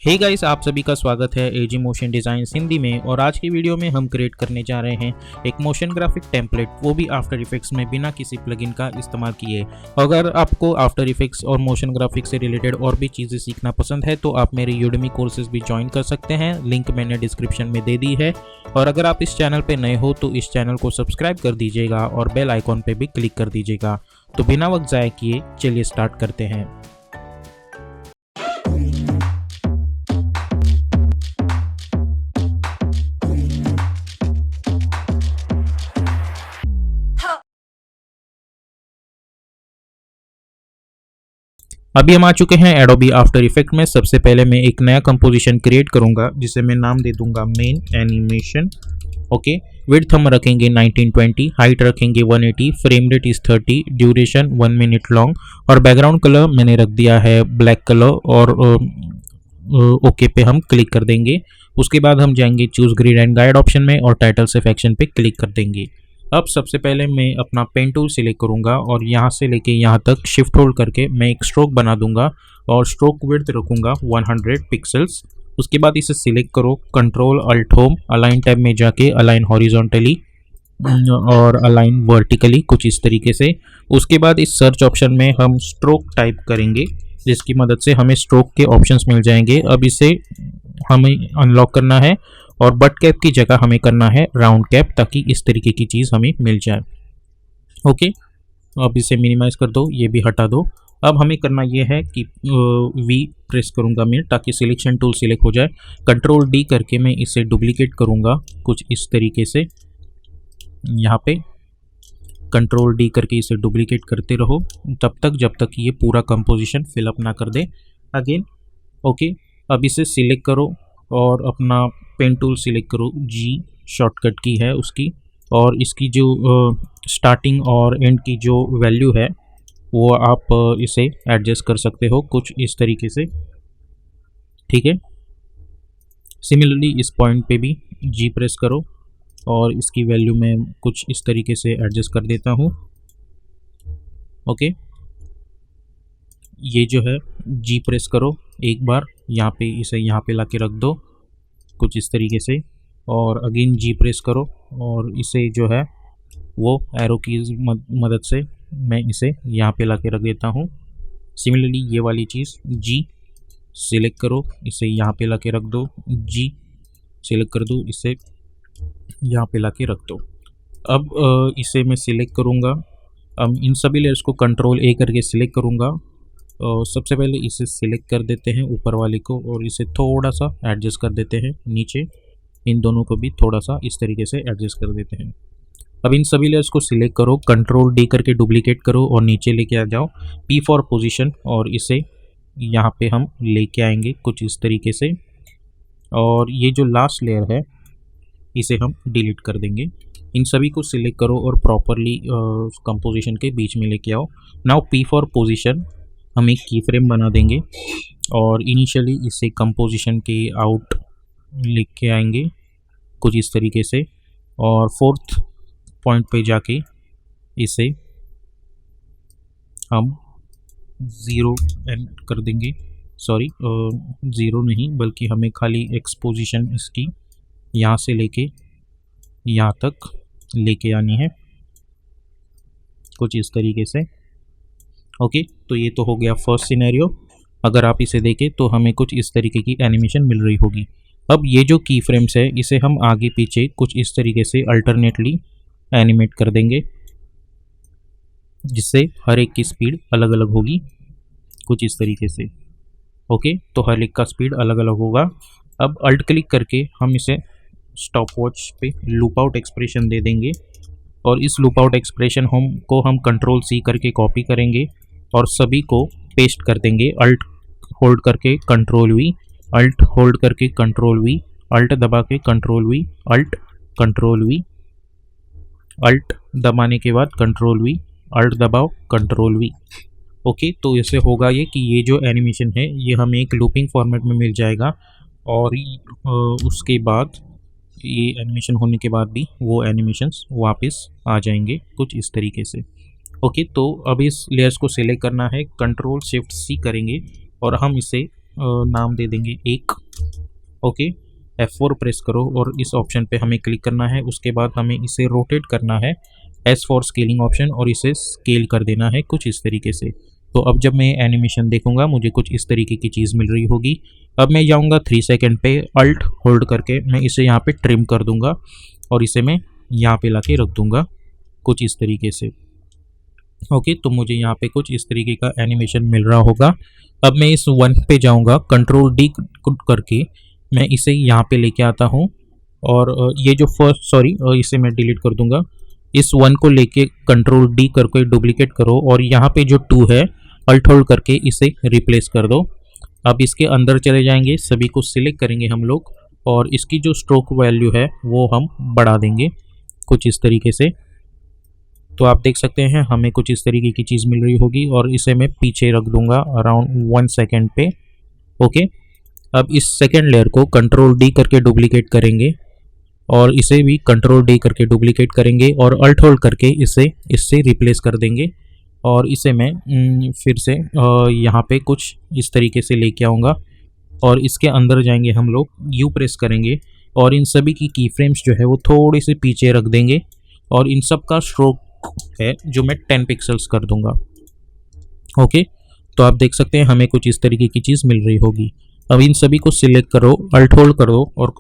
Hey guys, आप सभी का स्वागत है एजी मोशन डिज़ाइंस हिंदी में। और आज की वीडियो में हम क्रिएट करने जा रहे हैं एक मोशन ग्राफिक टेम्पलेट, वो भी आफ्टर इफेक्ट्स में बिना किसी प्लगइन का इस्तेमाल किए। अगर आपको आफ्टर इफेक्ट्स और मोशन ग्राफिक्स से रिलेटेड और भी चीज़ें सीखना पसंद है तो आप मेरे यूडेमी कोर्सेज भी ज्वाइन कर सकते हैं, लिंक मैंने डिस्क्रिप्शन में दे दी है। और अगर आप इस चैनल पर नए हो तो इस चैनल को सब्सक्राइब कर दीजिएगा और बेल आइकॉन पर भी क्लिक कर दीजिएगा। तो बिना वक्त ज़ाया किए चलिए स्टार्ट करते हैं। अभी हम आ चुके हैं एडोबी आफ्टर इफेक्ट में। सबसे पहले मैं एक नया कंपोजिशन क्रिएट करूंगा जिसे मैं नाम दे दूंगा मेन एनिमेशन। ओके, विड्थ हम रखेंगे 1920, हाइट रखेंगे 180, frame rate is 30, duration 1 minute long और बैकग्राउंड कलर मैंने रख दिया है ब्लैक कलर। और ओके पे हम क्लिक कर देंगे। उसके बाद हम जाएंगे choose grid and guide option में और टाइटल सेक्शन पे क्लिक कर देंगे। अब सबसे पहले मैं अपना पेन टूल सिलेक्ट करूंगा और यहाँ से लेके यहाँ तक शिफ्ट होल्ड करके मैं एक स्ट्रोक बना दूंगा और स्ट्रोक विड्थ रखूंगा 100 पिक्सल्स। उसके बाद इसे सिलेक्ट करो, control alt home, align tab में जाके अलाइन हॉरिजॉन्टली और अलाइन वर्टिकली, कुछ इस तरीके से। उसके बाद इस सर्च ऑप्शन में हम स्ट्रोक टाइप करेंगे जिसकी मदद से हमें स्ट्रोक के ऑप्शंस मिल जाएंगे। अब इसे हमें अनलॉक करना है और बट कैप की जगह हमें करना है राउंड कैप, ताकि इस तरीके की चीज़ हमें मिल जाए। ओके, अब इसे मिनिमाइज कर दो, ये भी हटा दो। अब हमें करना ये है कि वी प्रेस करूँगा मैं ताकि सिलेक्शन टूल सिलेक्ट हो जाए। कंट्रोल डी करके मैं इसे डुप्लीकेट करूँगा कुछ इस तरीके से। यहाँ पे कंट्रोल डी करके इसे डुप्लीकेट करते रहो तब तक जब तक ये पूरा कंपोजिशन फिलअप ना कर दे अगेन। ओके, अब इसे सिलेक्ट करो और अपना पेन टूल सिलेक्ट करो, जी शॉर्टकट की है उसकी, और इसकी जो स्टार्टिंग और एंड की जो वैल्यू है वो आप इसे एडजस्ट कर सकते हो कुछ इस तरीके से। ठीक है, सिमिलरली इस पॉइंट पे भी जी प्रेस करो और इसकी वैल्यू मैं कुछ इस तरीके से एडजस्ट कर देता हूँ। ओके, ये जो है जी प्रेस करो एक बार, यहाँ पे इसे यहाँ पे लाके रख दो कुछ इस तरीके से, और अगेन जी प्रेस करो और इसे जो है वो एरो की मदद से मैं इसे यहाँ पे लाके रख देता हूँ। सिमिलरली ये वाली चीज़ जी सिलेक्ट करो, इसे यहाँ पे लाके रख दो, जी सिलेक्ट कर दो, इसे यहाँ पे लाके रख दो। अब इसे मैं सिलेक्ट करूँगा। अब इन सभी लेयर्स को कंट्रोल ए करके सिलेक्ट करूँगा और सबसे पहले इसे सिलेक्ट कर देते हैं ऊपर वाले को और इसे थोड़ा सा एडजस्ट कर देते हैं नीचे। इन दोनों को भी थोड़ा सा इस तरीके से एडजस्ट कर देते हैं। अब इन सभी लेयर्स को सिलेक्ट करो, कंट्रोल डी करके डुप्लीकेट करो और नीचे लेके आ जाओ, पी फॉर पोजीशन, और इसे यहाँ पे हम लेके आएंगे कुछ इस तरीके से। और ये जो लास्ट लेयर है इसे हम डिलीट कर देंगे। इन सभी को सिलेक्ट करो और प्रॉपरली कंपोजिशन के बीच में लेके आओ। नाउ पी फॉर पोजीशन, हम एक की फ्रेम बना देंगे और इनिशियली इसे कंपोजिशन के आउट लेके आएंगे कुछ इस तरीके से, और फोर्थ पॉइंट पे जाके इसे हम ज़ीरो एंड कर देंगे। सॉरी, ज़ीरो नहीं बल्कि हमें खाली एक्सपोजिशन इसकी यहाँ से लेके यहाँ तक लेके आनी है कुछ इस तरीके से। ओके, तो ये तो हो गया फर्स्ट सिनेरियो। अगर आप इसे देखें तो हमें कुछ इस तरीके की एनिमेशन मिल रही होगी। अब ये जो की फ्रेम्स है इसे हम आगे पीछे कुछ इस तरीके से अल्टरनेटली एनिमेट कर देंगे जिससे हर एक की स्पीड अलग अलग होगी कुछ इस तरीके से। ओके, तो हर एक का स्पीड अलग अलग होगा। अब अल्ट क्लिक करके हम इसे स्टॉप वॉच पे लूप आउट एक्सप्रेशन दे देंगे और इस लूप आउट एक्सप्रेशन को हम कंट्रोल सी करके कॉपी करेंगे और सभी को पेस्ट कर देंगे। अल्ट होल्ड करके कंट्रोल वी, अल्ट होल्ड करके कंट्रोल वी, अल्ट दबा के control V, alt control V, alt दबाने के बाद कंट्रोल वी, अल्ट दबाओ कंट्रोल वी। ओके, तो इससे होगा ये कि ये जो एनिमेशन है ये हमें एक लूपिंग फॉर्मेट में मिल जाएगा और उसके बाद ये एनिमेशन होने के बाद भी वो एनिमेशंस वापस आ जाएंगे कुछ इस तरीके से। ओके, तो अब इस लेयर्स को सिलेक्ट करना है, कंट्रोल शिफ्ट सी करेंगे और हम इसे नाम दे देंगे एक। ओके, F4 प्रेस करो और इस ऑप्शन पे हमें क्लिक करना है। उसके बाद हमें इसे रोटेट करना है, S फॉर स्केलिंग ऑप्शन, और इसे स्केल कर देना है कुछ इस तरीके से। तो अब जब मैं एनिमेशन देखूंगा मुझे कुछ इस तरीके की चीज़ मिल रही होगी। अब मैं जाऊंगा 3 सेकंड पे, अल्ट होल्ड करके मैं इसे यहाँ पे ट्रिम कर दूंगा और इसे मैं यहाँ पे लाके रख दूंगा कुछ इस तरीके से। ओके, तो मुझे यहाँ पे कुछ इस तरीके का एनिमेशन मिल रहा होगा। अब मैं इस वन पे जाऊँगा, कंट्रोल डी करके मैं इसे यहाँ पे लेके आता हूँ, और ये जो इसे मैं डिलीट कर दूंगा। इस वन को लेके कंट्रोल डी करके डुप्लीकेट करो और यहाँ पे जो 2 है अल्ट होल्ड करके इसे रिप्लेस कर दो। अब इसके अंदर चले जाएंगे, सभी को सिलेक्ट करेंगे हम लोग, और इसकी जो स्ट्रोक वैल्यू है वो हम बढ़ा देंगे कुछ इस तरीके से। तो आप देख सकते हैं हमें कुछ इस तरीके की चीज़ मिल रही होगी, और इसे मैं पीछे रख दूंगा अराउंड 1 सेकेंड पे। ओके, अब इस सेकेंड लेयर को कंट्रोल डी करके डुप्लीकेट करेंगे और इसे भी कंट्रोल डी करके डुप्लीकेट करेंगे और अल्ट होल्ड करके इसे इससे रिप्लेस कर देंगे। और इसे मैं फिर से यहाँ पे कुछ इस तरीके से लेके आऊँगा, और इसके अंदर जाएंगे हम लोग, यू प्रेस करेंगे और इन सभी की फ्रेम्स जो है वो थोड़ी सी पीछे रख देंगे, और इन सब का स्ट्रोक है जो मैं 10 पिक्सल्स कर दूंगा। ओके, तो आप देख सकते हैं हमें कुछ इस तरीके की चीज़ मिल रही होगी। अब इन सभी को सिलेक्ट करो, अल्ट होल्ड करो और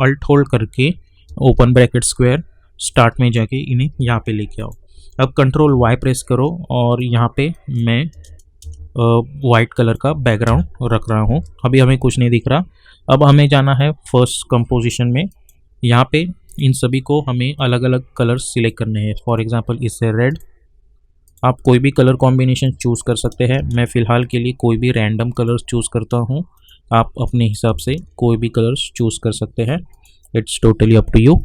अल्ट होल्ड करके ओपन ब्रैकेट स्क्वायर स्टार्ट में जाके इन्हें यहाँ पे लेके आओ। अब कंट्रोल वाई प्रेस करो और यहाँ पे मैं वाइट कलर का बैकग्राउंड रख रहा हूँ। अभी हमें कुछ नहीं दिख रहा। अब हमें जाना है फर्स्ट कंपोजिशन में। यहाँ पे इन सभी को हमें अलग अलग कलर्स सिलेक्ट करने हैं। फॉर एग्जांपल इससे रेड, आप कोई भी कलर कॉम्बिनेशन चूज़ कर सकते हैं। मैं फ़िलहाल के लिए कोई भी रैंडम कलर्स चूज़ करता हूँ, आप अपने हिसाब से कोई भी कलर्स चूज़ कर सकते हैं। It's totally up to you.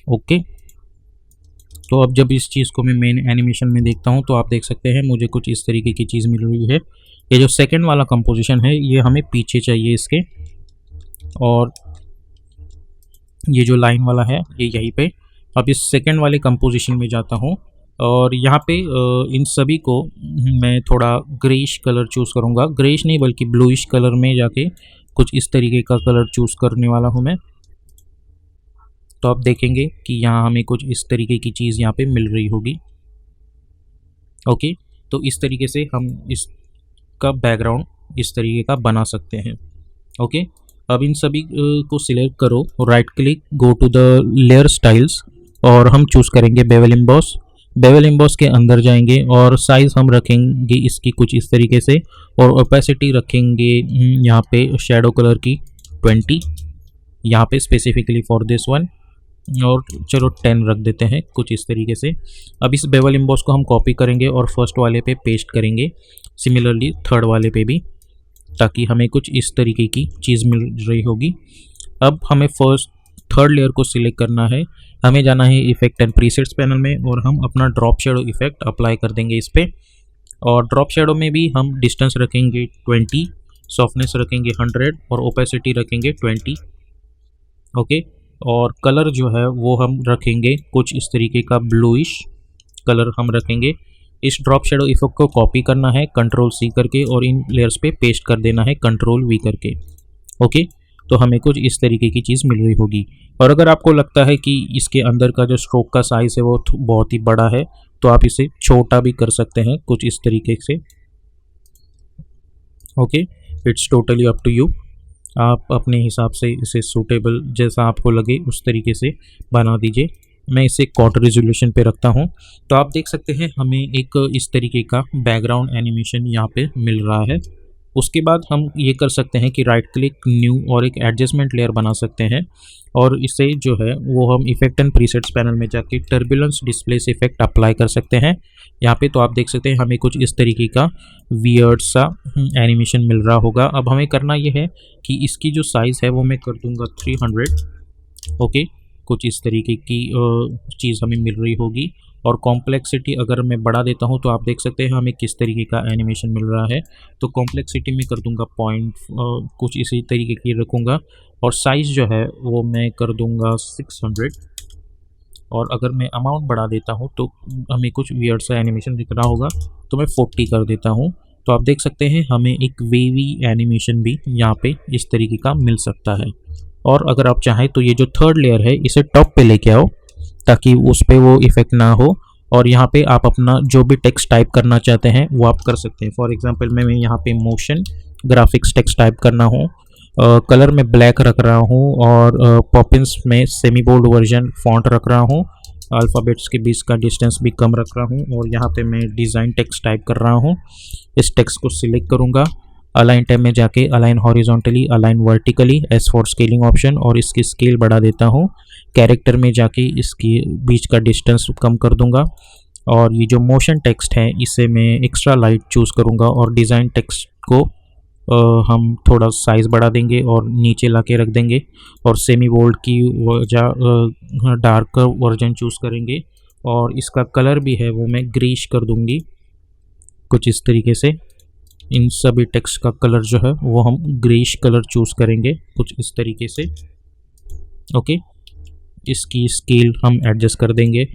Okay, तो अब जब इस चीज़ को मैं मेन एनिमेशन में देखता हूँ तो आप देख सकते हैं मुझे कुछ इस तरीके की चीज़ मिल रही है। ये जो सेकंड वाला कंपोजिशन है ये हमें पीछे चाहिए इसके, और ये जो लाइन वाला है ये यहीं पे। अब इस सेकंड वाले कंपोजिशन में जाता हूँ और यहाँ पे इन सभी को मैं थोड़ा ग्रेइश कलर चूज़ करूँगा। ग्रेइश नहीं बल्कि ब्लूइश कलर में जाके कुछ इस तरीके का कलर चूज़ करने वाला हूँ मैं। तो आप देखेंगे कि यहाँ हमें कुछ इस तरीके की चीज़ यहाँ पे मिल रही होगी। ओके, तो इस तरीके से हम इसका बैकग्राउंड इस तरीके का बना सकते हैं। ओके, अब इन सभी को सिलेक्ट करो, right click, go to the layer styles, और हम चूज़ करेंगे बेवल एम्बॉस। बेवल एम्बॉस के अंदर जाएंगे और साइज़ हम रखेंगे इसकी कुछ इस तरीके से, और ओपेसिटी रखेंगे यहाँ पे शेडो कलर की 20 यहाँ पे स्पेसिफिकली फॉर दिस वन, और चलो 10 रख देते हैं कुछ इस तरीके से। अब इस बेवल एम्बॉस को हम कॉपी करेंगे और फर्स्ट वाले पे पेस्ट करेंगे, सिमिलरली थर्ड वाले पे भी, ताकि हमें कुछ इस तरीके की चीज़ मिल रही होगी। अब हमें थर्ड लेयर को सिलेक्ट करना है, हमें जाना है इफेक्ट एंड प्रीसेट्स पैनल में, और हम अपना ड्रॉप शेडो इफेक्ट अप्लाई कर देंगे इस पर। और ड्रॉप शेडो में भी हम डिस्टेंस रखेंगे 20, सॉफ्टनेस रखेंगे 100 और ओपेसिटी रखेंगे 20। ओके, और कलर जो है वो हम रखेंगे कुछ इस तरीके का ब्लूइश कलर हम रखेंगे। इस ड्रॉप शेडो इफेक्ट को कॉपी करना है कंट्रोल सी करके और इन लेयर्स पे पेस्ट कर देना है कंट्रोल वी करके। ओके, तो हमें कुछ इस तरीके की चीज़ मिल रही होगी। और अगर आपको लगता है कि इसके अंदर का जो स्ट्रोक का साइज़ है वो बहुत ही बड़ा है तो आप इसे छोटा भी कर सकते हैं कुछ इस तरीके से। Okay, it's totally up to you, आप अपने हिसाब से इसे सूटेबल जैसा आपको लगे उस तरीके से बना दीजिए। मैं इसे क्वार्टर रेजोल्यूशन पे रखता हूँ। तो आप देख सकते हैं हमें एक इस तरीके का बैकग्राउंड एनिमेशन यहाँ पे मिल रहा है। उसके बाद हम ये कर सकते हैं कि राइट क्लिक न्यू और एक एडजस्टमेंट लेयर बना सकते हैं, और इसे जो है वो हम इफेक्ट एंड प्रीसेट्स पैनल में जाके टर्बुलेंस डिस्प्लेस इफेक्ट अप्लाई कर सकते हैं। यहाँ पे तो आप देख सकते हैं हमें कुछ इस तरीके का वियर्ड सा एनिमेशन मिल रहा होगा। अब हमें करना ये है कि इसकी जो साइज़ है वो मैं कर दूंगा 300। ओके, कुछ इस तरीके की चीज़ हमें मिल रही होगी। और कॉम्प्लेक्सिटी अगर मैं बढ़ा देता हूँ तो आप देख सकते हैं हमें किस तरीके का एनिमेशन मिल रहा है। तो कॉम्प्लेक्सिटी में कर दूंगा पॉइंट कुछ इसी तरीके की रखूँगा, और साइज़ जो है वो मैं कर दूंगा 600। और अगर मैं अमाउंट बढ़ा देता हूँ तो हमें कुछ वियर्ड सा एनिमेशन दिख रहा होगा, तो मैं 40 कर देता हूँ। तो आप देख सकते हैं हमें एक वेवी एनिमेशन भी यहाँ पे इस तरीके का मिल सकता है। और अगर आप चाहें तो ये जो थर्ड लेयर है इसे टॉप पे लेके आओ ताकि उस पर वो इफेक्ट ना हो, और यहाँ पे आप अपना जो भी टेक्स्ट टाइप करना चाहते हैं वो आप कर सकते हैं। फॉर एग्जांपल मैं यहाँ पे मोशन ग्राफिक्स टेक्स्ट टाइप करना हो, कलर में ब्लैक रख रहा हूँ, और पॉपिंस में सेमी बोल्ड वर्जन फॉन्ट रख रहा हूँ, अल्फ़ाबेट्स के बीच का डिस्टेंस भी कम रख रहा हूँ, और यहाँ पे मैं डिज़ाइन टेक्स्ट टाइप कर रहा हूँ। इस टेक्स्ट को सिलेक्ट करूँगा, अलाइन टैब में जाके align horizontally, align vertically, S for scaling option, और इसकी स्केल बढ़ा देता हूँ। कैरेक्टर में जाके इसकी बीच का डिस्टेंस कम कर दूंगा, और ये जो मोशन टेक्स्ट है इसे मैं एक्स्ट्रा लाइट चूज़ करूँगा, और डिज़ाइन टेक्स्ट को हम थोड़ा साइज़ बढ़ा देंगे और नीचे ला के रख देंगे, और सेमी बोल्ड की वजह डार्क वर्जन चूज़ करेंगे, और इसका कलर भी है वो मैं ग्रीश कर दूंगी कुछ इस तरीके से। इन सभी टेक्स्ट का कलर जो है वो हम ग्रीश कलर चूज़ करेंगे कुछ इस तरीके से। ओके, इसकी स्केल हम एडजस्ट कर देंगे।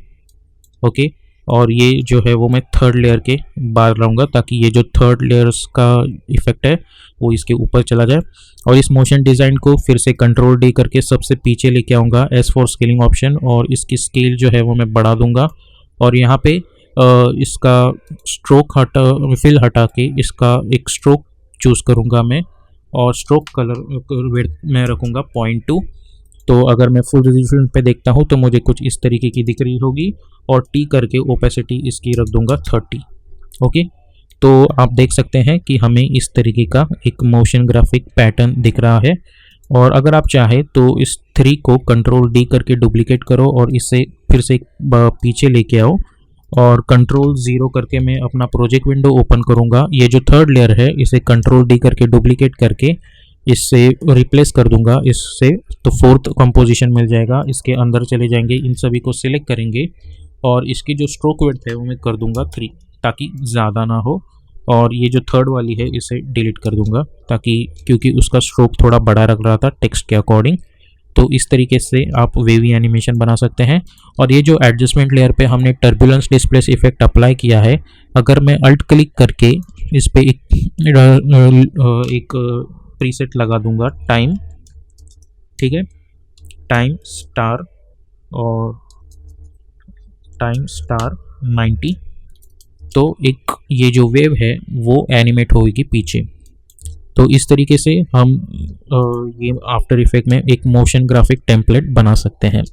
ओके, और ये जो है वो मैं थर्ड लेयर के बाहर लाऊंगा ताकि ये जो थर्ड लेयर्स का इफेक्ट है वो इसके ऊपर चला जाए। और इस मोशन डिज़ाइन को फिर से कंट्रोल डी करके सबसे पीछे लेके आऊँगा, एस फॉर स्केलिंग ऑप्शन, और इसकी स्केल जो है वो मैं बढ़ा दूंगा, और यहाँ पे इसका स्ट्रोक फिल हटा के इसका एक स्ट्रोक चूज़ करूँगा मैं, और स्ट्रोक कलर विड्थ में रखूँगा 0.2। तो अगर मैं फुल रेजोल्यूशन पे देखता हूँ तो मुझे कुछ इस तरीके की दिख रही होगी, और टी करके ओपेसिटी इसकी रख दूंगा 30। ओके, तो आप देख सकते हैं कि हमें इस तरीके का एक मोशन ग्राफिक पैटर्न दिख रहा है। और अगर आप चाहें तो इस 3 को कंट्रोल डी करके डुप्लीकेट करो और इसे फिर से पीछे लेके आओ, और कंट्रोल 0 करके मैं अपना प्रोजेक्ट विंडो ओपन करूँगा। ये जो थर्ड लेयर है इसे कंट्रोल डी करके डुप्लीकेट करके इससे रिप्लेस कर दूंगा इससे, तो फोर्थ कंपोजिशन मिल जाएगा। इसके अंदर चले जाएंगे, इन सभी को सिलेक्ट करेंगे, और इसकी जो स्ट्रोक विड्थ है वो मैं कर दूंगा 3 ताकि ज़्यादा ना हो, और ये जो थर्ड वाली है इसे डिलीट कर दूंगा ताकि क्योंकि उसका स्ट्रोक थोड़ा बड़ा रख रहा था टेक्स्ट के अकॉर्डिंग। तो इस तरीके से आप वेवी एनिमेशन बना सकते हैं। और ये जो एडजस्टमेंट लेयर पे हमने टर्बुलेंस डिस्प्लेस इफेक्ट अप्लाई किया है, अगर मैं अल्ट क्लिक करके इस पर एक प्रीसेट लगा दूंगा टाइम, ठीक है, टाइम स्टार और टाइम स्टार 90, तो एक ये जो वेव है वो एनिमेट होगी पीछे। तो इस तरीके से हम ये आफ्टर इफेक्ट में एक मोशन ग्राफिक टेम्पलेट बना सकते हैं।